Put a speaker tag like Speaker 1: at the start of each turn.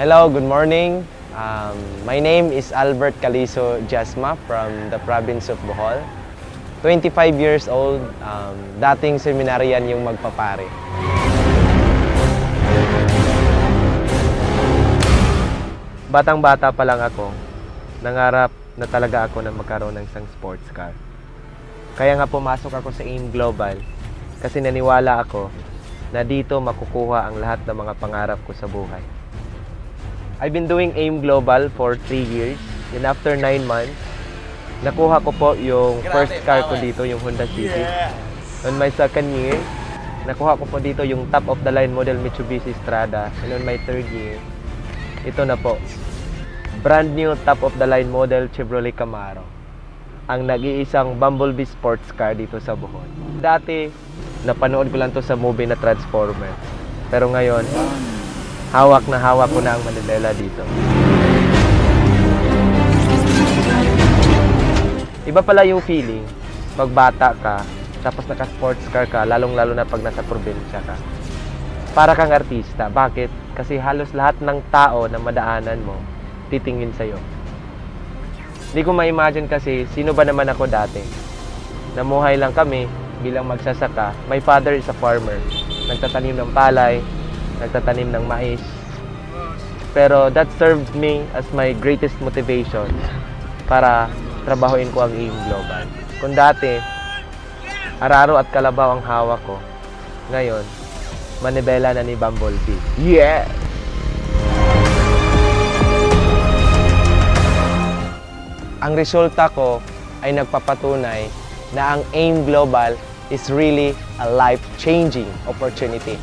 Speaker 1: Hello, good morning. My name is Albert Caliso Jasma from the province of Bohol. 25 years old, dating seminaryan yung magpapare. Batang-bata pa lang ako, nangarap na talaga ako na magkaroon ng isang sports car. Kaya nga pumasok ako sa AIM Global kasi naniwala ako na dito makukuha ang lahat ng mga pangarap ko sa buhay. I've been doing AIM Global for 3 years and after 9 months, nakuha ko po yung first car ko dito, yung Honda City. On my second year, nakuha ko po dito yung top of the line model Mitsubishi Strada. And on my third year, ito na po, brand new top of the line model Chevrolet Camaro. Ang nag-iisang Bumblebee sports car dito sa Bohol. Dati, napanood ko lang to sa movie na Transformer. Pero ngayon, hawak ko na ang Manibela dito. Iba pala yung feeling pag bata ka, tapos naka-sports car ka, lalong-lalo na pag nasa probinsya ka. Para kang artista. Bakit? Kasi halos lahat ng tao na madaanan mo, titingin sa'yo. Hindi ko ma-imagine kasi, sino ba naman ako dati? Namuhay lang kami bilang magsasaka. My father is a farmer. Nagtatanim ng palay, nagtatanim ng mais. Pero that served me as my greatest motivation para trabahuin ko ang AIM Global. Kung dati, araro at kalabaw ang hawak ko, ngayon, manibela na ni Bumblebee. Yeah! Ang resulta ko ay nagpapatunay na ang AIM Global is really a life-changing opportunity.